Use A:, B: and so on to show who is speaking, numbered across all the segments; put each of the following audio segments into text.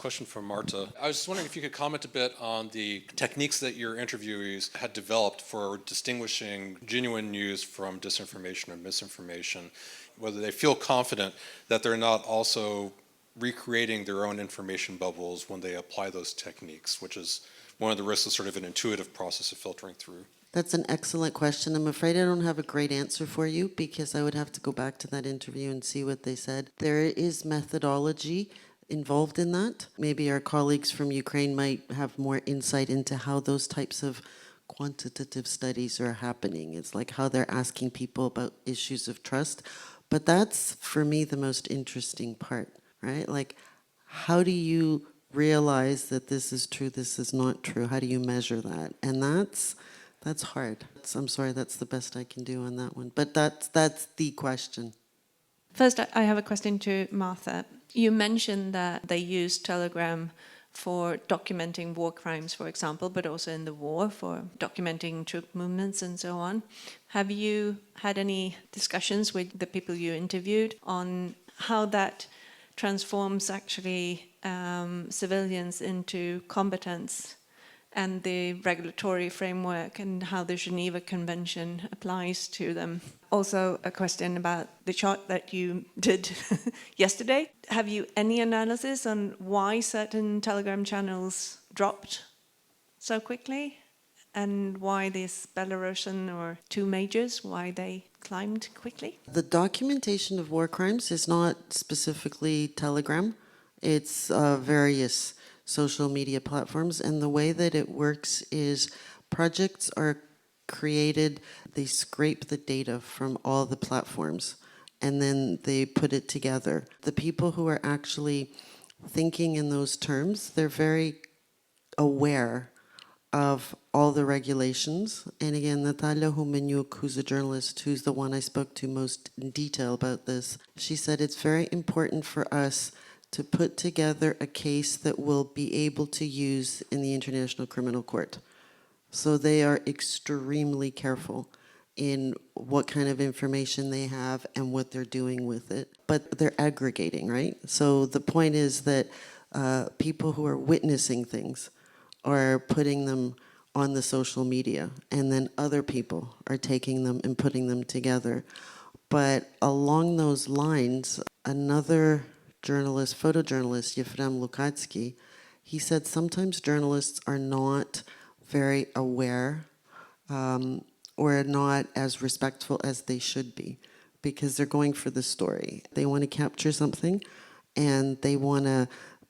A: question for Marta. I was just wondering if you could comment a bit on the techniques that your interviewees had developed for distinguishing genuine news from disinformation or misinformation, whether they feel confident that they're not also recreating their own information bubbles when they apply those techniques, which is one of the risks of sort of an intuitive process of filtering through.
B: That's an excellent question. I'm afraid I don't have a great answer for you because I would have to go back to that interview and see what they said. There is methodology involved in that. Maybe our colleagues from Ukraine might have more insight into how those types of quantitative studies are happening. It's like how they're asking people about issues of trust. But that's, for me, the most interesting part, right? Like, how do you realize that this is true, this is not true? How do you measure that? And that's hard. I'm sorry, that's the best I can do on that one. But that's the question.
C: First, I have a question to Martha. You mentioned that they use Telegram for documenting war crimes, for example, but also in the war for documenting troop movements and so on. Have you had any discussions with the people you interviewed on how that transforms actually civilians into combatants and the regulatory framework and how the Geneva Convention applies to them? Also a question about the chart that you did yesterday. Have you any analysis on why certain Telegram channels dropped so quickly and why these Belarusian or two majors, why they climbed quickly?
B: The documentation of war crimes is not specifically Telegram. It's various social media platforms, and the way that it works is projects are created, they scrape the data from all the platforms, and then they put it together. The people who are actually thinking in those terms, they're very aware of all the regulations. And again, Natalia, who's a journalist, who's the one I spoke to most in detail about this, she said it's very important for us to put together a case that we'll be able to use in the International Criminal Court. So they are extremely careful in what kind of information they have and what they're doing with it. But they're aggregating, right? So the point is that people who are witnessing things are putting them on the social media, and then other people are taking them and putting them together. But along those lines, another journalist, photojournalist, Yefrem Lukatsky, he said sometimes journalists are not very aware or not as respectful as they should be because they're going for the story. They want to capture something and they want to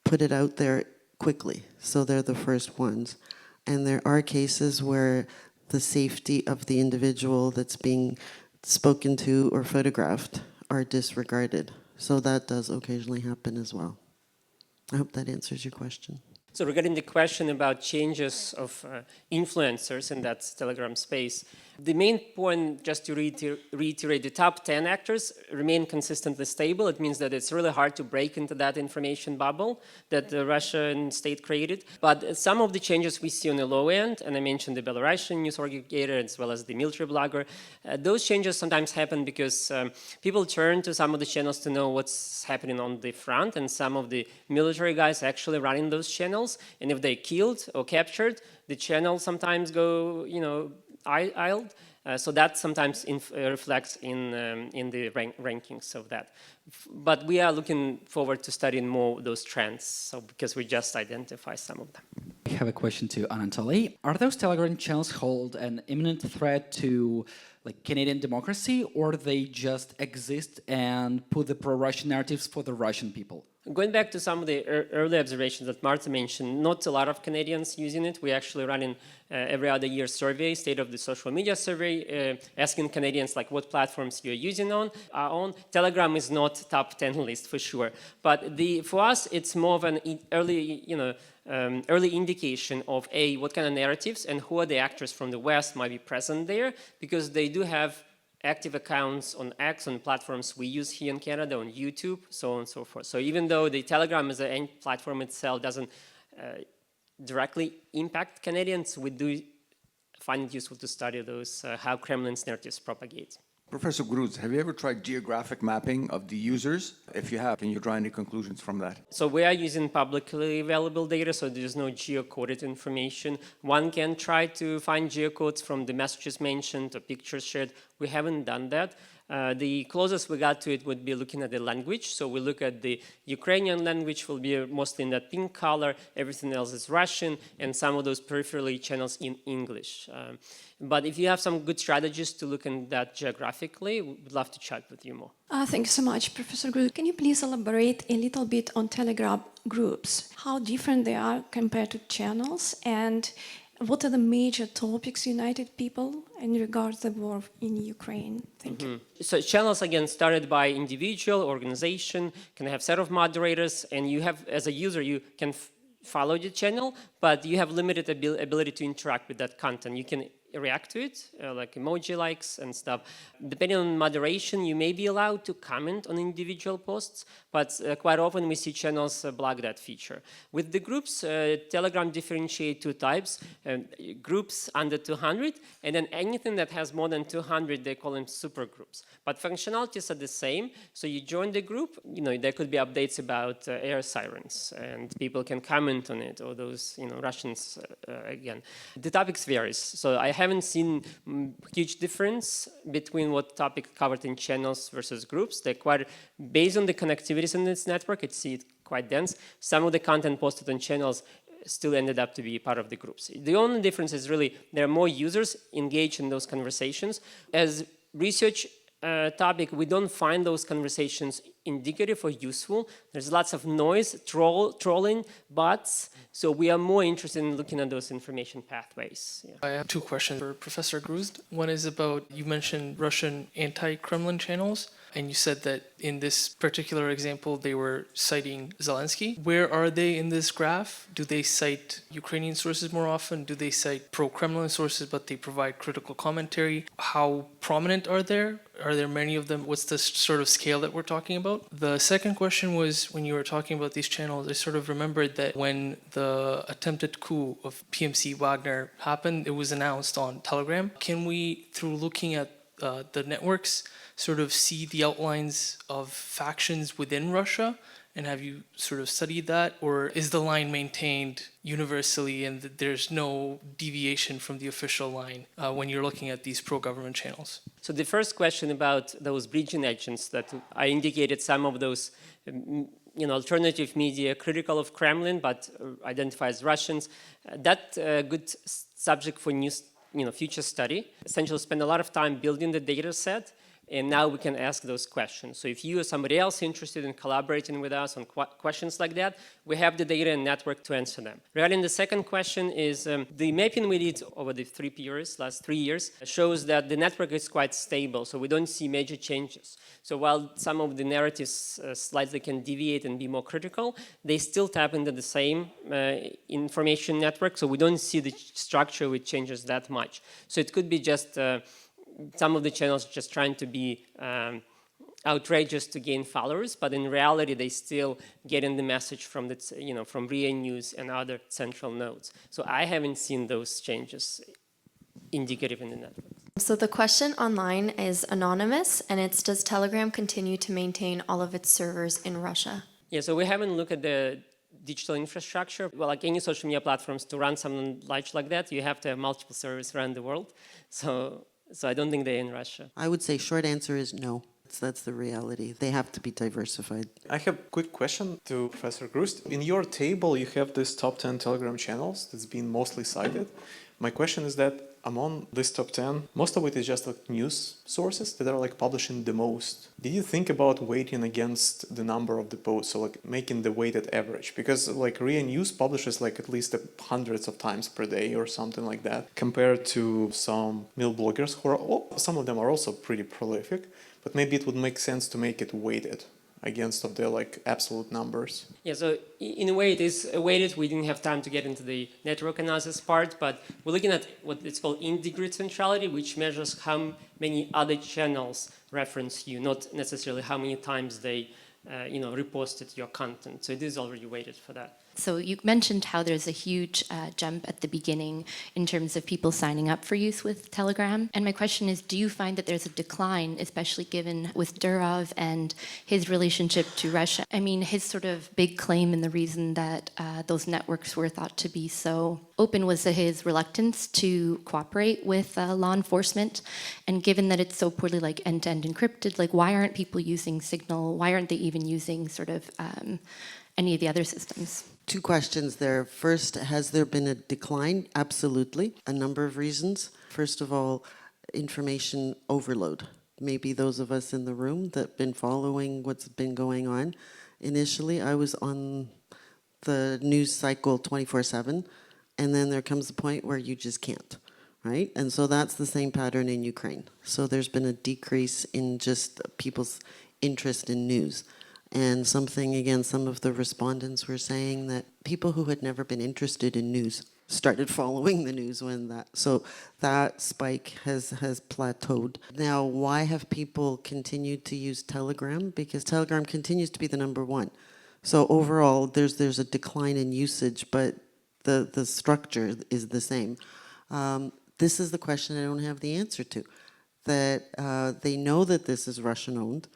B: put it out there quickly, so they're the first ones. And there are cases where the safety of the individual that's being spoken to or photographed are disregarded. So that does occasionally happen as well. I hope that answers your question.
D: So regarding the question about changes of influencers in that Telegram space, the main point, just to reiterate, the top 10 actors remain consistently stable. It means that it's really hard to break into that information bubble that the Russian state created. But some of the changes we see on the low end, and I mentioned the Belarusian news aggregator as well as the military blogger, those changes sometimes happen because people turn to some of the channels to know what's happening on the front, and some of the military guys actually running those channels. And if they're killed or captured, the channels sometimes go, idled. So that sometimes reflects in the rankings of that. But we are looking forward to studying more of those trends, so because we just identify some of them.
E: We have a question to Natalia. Are those Telegram channels hold an imminent threat to Canadian democracy, or they just exist and put the pro-Russian narratives for the Russian people?
D: Going back to some of the early observations that Marta mentioned, not a lot of Canadians using it. We actually run in every other year survey, state of the social media survey, asking Canadians what platforms you're using on. Telegram is not top 10 list for sure, but for us it's more of an early indication of what kind of narratives and who are the actors from the West might be present there, because they do have active accounts on X, on platforms we use here in Canada, on YouTube, so on and so forth. So even though the Telegram as a platform itself doesn't directly impact Canadians, we do find it useful to study those, how Kremlin's narratives propagate.
F: Professor Gruz, have you ever tried geographic mapping of the users? If you have, can you draw any conclusions from that?
D: So we are using publicly available data, so there's no geocoded information. One can try to find geocodes from the messages mentioned or pictures shared. We haven't done that. The closest we got to it would be looking at the language. So we look at the Ukrainian language, will be mostly in that pink color. Everything else is Russian, and some of those peripherally channels in English. But if you have some good strategies to look at that geographically, we'd love to chat with you more.
G: Thank you so much, Professor Gruz. Can you please elaborate a little bit on Telegram groups? How different they are compared to channels, and what are the major topics united people in regards to the war in Ukraine? Thank you.
D: So channels, again, started by individual, organization, can have set of moderators, and you have, as a user, you can follow the channel, but you have limited ability to interact with that content. You can react to it, like emoji likes and stuff. Depending on moderation, you may be allowed to comment on individual posts, but quite often we see channels block that feature. With the groups, Telegram differentiate two types, groups under 200, and then anything that has more than 200, they call them super groups. But functionalities are the same, so you join the group, there could be updates about air sirens, and people can comment on it, or those, Russians, again. The topics varies, so I haven't seen huge difference between what topic covered in channels versus groups. They're quite, based on the connectivities in this network, it's quite dense. Some of the content posted on channels still ended up to be part of the groups. The only difference is really there are more users engaged in those conversations. As research topic, we don't find those conversations indicative or useful. There's lots of noise, trolling, bots, so we are more interested in looking at those information pathways. Yeah.
H: I have two questions for Professor Gruz. One is about, you mentioned Russian anti-Kremlin channels, and you said that in this particular example, they were citing Zelensky. Where are they in this graph? Do they cite Ukrainian sources more often? Do they cite pro-Kremlin sources, but they provide critical commentary? How prominent are there? Are there many of them? What's the sort of scale that we're talking about? The second question was, when you were talking about these channels, I sort of remembered that when the attempted coup of PMC Wagner happened, it was announced on Telegram. Can we, through looking at the networks, sort of see the outlines of factions within Russia? And have you sort of studied that? Or is the line maintained universally and that there's no deviation from the official line when you're looking at these pro-government channels?
D: So the first question about those bridging agents that I indicated, some of those alternative media critical of Kremlin but identify as Russians, that good subject for future study. Essentially spend a lot of time building the data set, and now we can ask those questions. So if you or somebody else interested in collaborating with us on questions like that, we have the data and network to answer them. Regarding the second question is, the mapping we did over the last 3 years, shows that the network is quite stable, so we don't see major changes. So while some of the narratives slightly can deviate and be more critical, they still tap into the same information network, so we don't see the structure which changes that much. So it could be just some of the channels just trying to be outrageous to gain followers, but in reality, they still getting the message from from RIA News and other central nodes. So I haven't seen those changes indicative in the network.
I: So the question online is anonymous, and it's, does Telegram continue to maintain all of its servers in Russia?
D: Yeah, so we haven't looked at the digital infrastructure. Well, like any social media platforms, to run something large like that, you have to have multiple servers around the world. So I don't think they're in Russia.
B: I would say short answer is no. That's the reality. They have to be diversified.
J: I have a quick question to Professor Gruz. In your table, you have this top 10 Telegram channels that's been mostly cited. My question is that among this top 10, most of it is just like news sources that are like publishing the most. Did you think about weighting against the number of the posts, so like making the weighted average? Because like RIA News publishes like at least hundreds of times per day or something like that, compared to some mill bloggers who are, some of them are also pretty prolific, but maybe it would make sense to make it weighted against of the like absolute numbers.
D: Yeah, so in a way it is weighted. We didn't have time to get into the network analysis part, but we're looking at what it's called in-degree centrality, which measures how many other channels reference you, not necessarily how many times they reposted your content. So it is already weighted for that.
K: So you mentioned how there's a huge jump at the beginning in terms of people signing up for use with Telegram. And my question is, do you find that there's a decline, especially given with Durov and his relationship to Russia? I mean, his sort of big claim and the reason that those networks were thought to be so open was his reluctance to cooperate with law enforcement. And given that it's so poorly like end-to-end encrypted, like why aren't people using Signal? Why aren't they even using sort of any of the other systems?
B: Two questions there. First, has there been a decline? Absolutely. A number of reasons. First of all, information overload. Maybe those of us in the room that have been following what's been going on. Initially, I was on the news cycle 24/7, and then there comes a point where you just can't, right? And so that's the same pattern in Ukraine. So there's been a decrease in just people's interest in news. And something, again, some of the respondents were saying that people who had never been interested in news started following the news when that, so that spike has plateaued. Now, why have people continued to use Telegram? Because Telegram continues to be the number one. So overall, there's a decline in usage, but the structure is the same. This is the question I don't have the answer to. That they know that this is Russian-owned,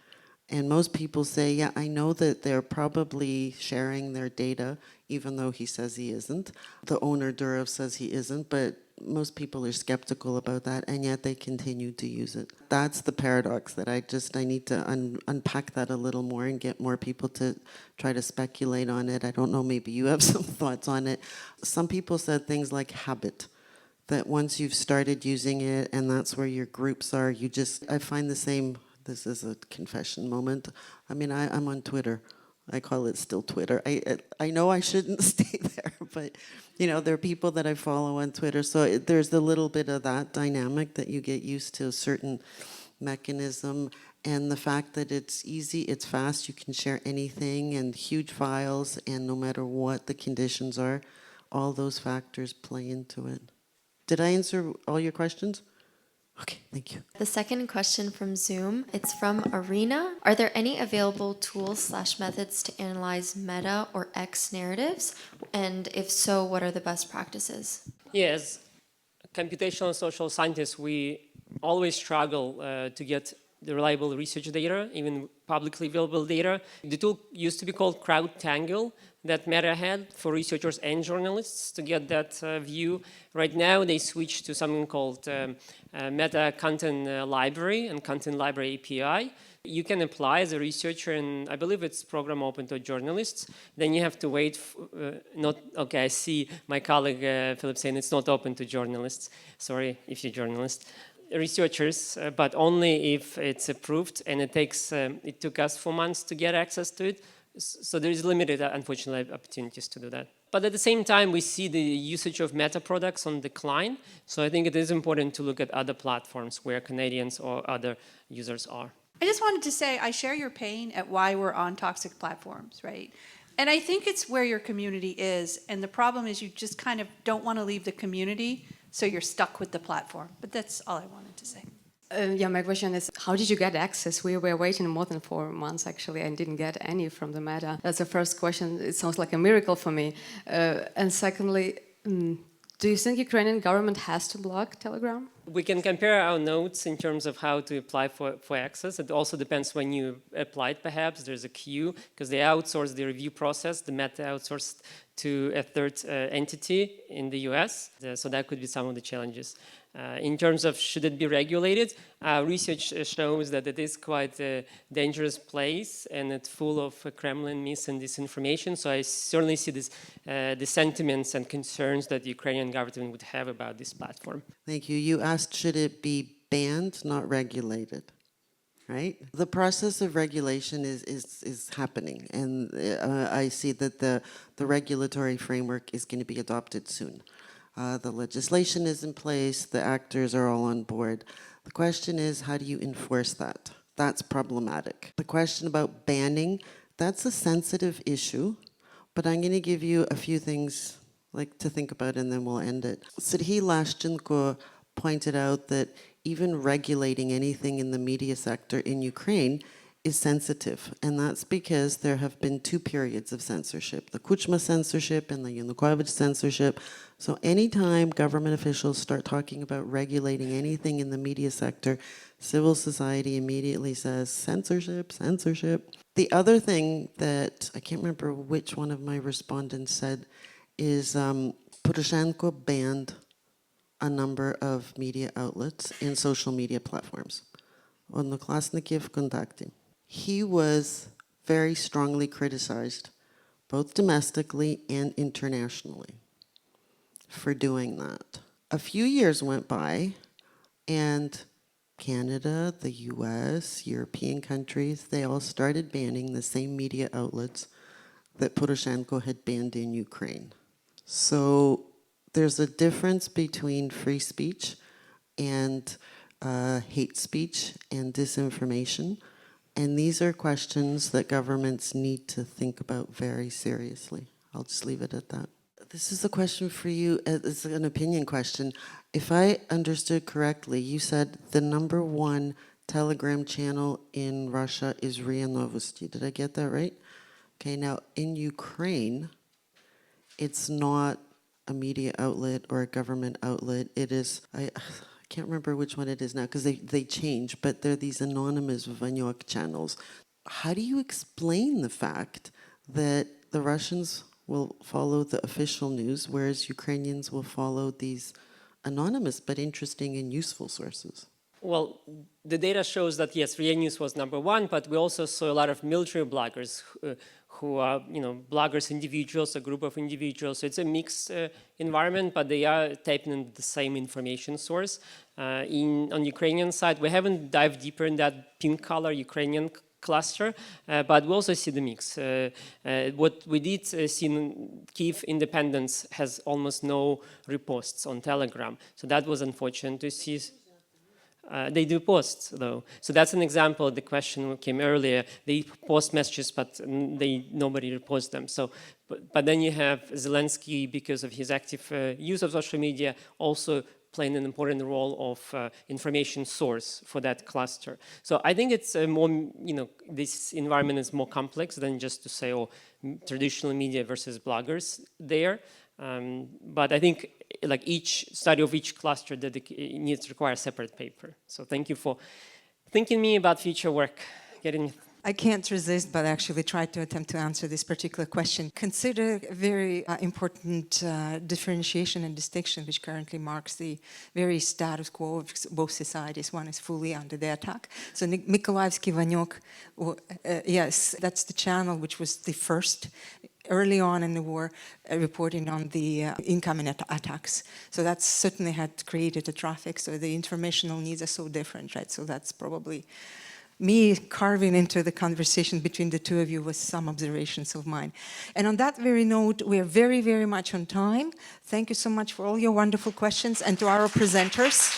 B: and most people say, yeah, I know that they're probably sharing their data, even though he says he isn't. The owner, Durov, says he isn't, but most people are skeptical about that, and yet they continue to use it. That's the paradox that I need to unpack that a little more and get more people to try to speculate on it. I don't know, maybe you have some thoughts on it. Some people said things like habit, that once you've started using it and that's where your groups are, I find the same. This is a confession moment. I mean, I'm on Twitter. I call it still Twitter. I know I shouldn't stay there, but there are people that I follow on Twitter. So there's a little bit of that dynamic that you get used to a certain mechanism, and the fact that it's easy, it's fast, you can share anything and huge files, and no matter what the conditions are, all those factors play into it. Did I answer all your questions? Okay, thank you.
I: The second question from Zoom, it's from Arena. Are there any available tools/methods to analyze meta or X narratives? And if so, what are the best practices?
D: Yes, computational social scientists, we always struggle to get the reliable research data, even publicly available data. The tool used to be called CrowdTangle, that Meta had for researchers and journalists to get that view. Right now, they switched to something called Meta Content Library and Content Library API. You can apply as a researcher, and I believe it's program open to journalists. Then you have to wait. I see my colleague Philip saying it's not open to journalists. Sorry if you're a journalist. Researchers, but only if it's approved, and it took us 4 months to get access to it. So there is limited, unfortunately, opportunities to do that. But at the same time, we see the usage of meta products on decline. So I think it is important to look at other platforms where Canadians or other users are.
L: I just wanted to say I share your pain at why we're on toxic platforms, right? And I think it's where your community is. And the problem is you just kind of don't want to leave the community, so you're stuck with the platform. But that's all I wanted to say.
M: My question is, how did you get access? We were waiting more than 4 months, actually, and didn't get any from the Meta. That's the first question. It sounds like a miracle for me. And secondly, do you think Ukrainian government has to block Telegram?
D: We can compare our notes in terms of how to apply for access. It also depends when you applied, perhaps. There's a queue, because they outsourced the review process. The Meta outsourced to a third entity in the US. So that could be some of the challenges. In terms of should it be regulated, research shows that it is quite a dangerous place and it's full of Kremlin myths and disinformation. So I certainly see the sentiments and concerns that the Ukrainian government would have about this platform.
B: Thank you. You asked, should it be banned, not regulated? Right? The process of regulation is happening, and I see that the regulatory framework is going to be adopted soon. The legislation is in place, the actors are all on board. The question is, how do you enforce that? That's problematic. The question about banning, that's a sensitive issue, but I'm going to give you a few things to think about, and then we'll end it. Serhiy Lashchenko pointed out that even regulating anything in the media sector in Ukraine is sensitive, and that's because there have been two periods of censorship, the Kuchma censorship and the Yanukovych censorship. So anytime government officials start talking about regulating anything in the media sector, civil society immediately says censorship, censorship. The other thing that, I can't remember which one of my respondents said, is Poroshenko banned a number of media outlets and social media platforms. Odnoklassniki, VKontakte. He was very strongly criticized, both domestically and internationally, for doing that. A few years went by, and Canada, the US, European countries, they all started banning the same media outlets that Poroshenko had banned in Ukraine. So there's a difference between free speech and hate speech and disinformation. And these are questions that governments need to think about very seriously. I'll just leave it at that. This is a question for you. It's an opinion question. If I understood correctly, you said the #1 Telegram channel in Russia is RIA Novosti. Did I get that right? Okay, now in Ukraine, it's not a media outlet or a government outlet. It is, I can't remember which one it is now because they change, but they're these anonymous Vanyok channels. How do you explain the fact that the Russians will follow the official news, whereas Ukrainians will follow these anonymous but interesting and useful sources?
D: Well, the data shows that yes, RIA News was #1, but we also saw a lot of military bloggers who are, bloggers, individuals, a group of individuals. So it's a mixed environment, but they are tapping into the same information source. On Ukrainian side, we haven't dived deeper in that pink color Ukrainian cluster, but we also see the mix. What we did see in Kyiv Independence has almost no reposts on Telegram. So that was unfortunate to see. They do posts, though. So that's an example. The question came earlier. They post messages, but nobody reposts them. So, but then you have Zelensky, because of his active use of social media, also playing an important role of information source for that cluster. So I think it's more, this environment is more complex than just to say, oh, traditional media versus bloggers there. But I think like each study of each cluster needs to require a separate paper. So thank you for thinking me about future work.
N: I can't resist, but actually try to attempt to answer this particular question. Consider a very important differentiation and distinction which currently marks the very status quo of both societies. One is fully under the attack. So Mykolaievsky Vanyok, yes, that's the channel which was the first early on in the war reporting on the incoming attacks. So that certainly had created a traffic. So the informational needs are so different, right? So that's probably me carving into the conversation between the two of you with some observations of mine. And on that very note, we are very, very much on time. Thank you so much for all your wonderful questions and to our presenters.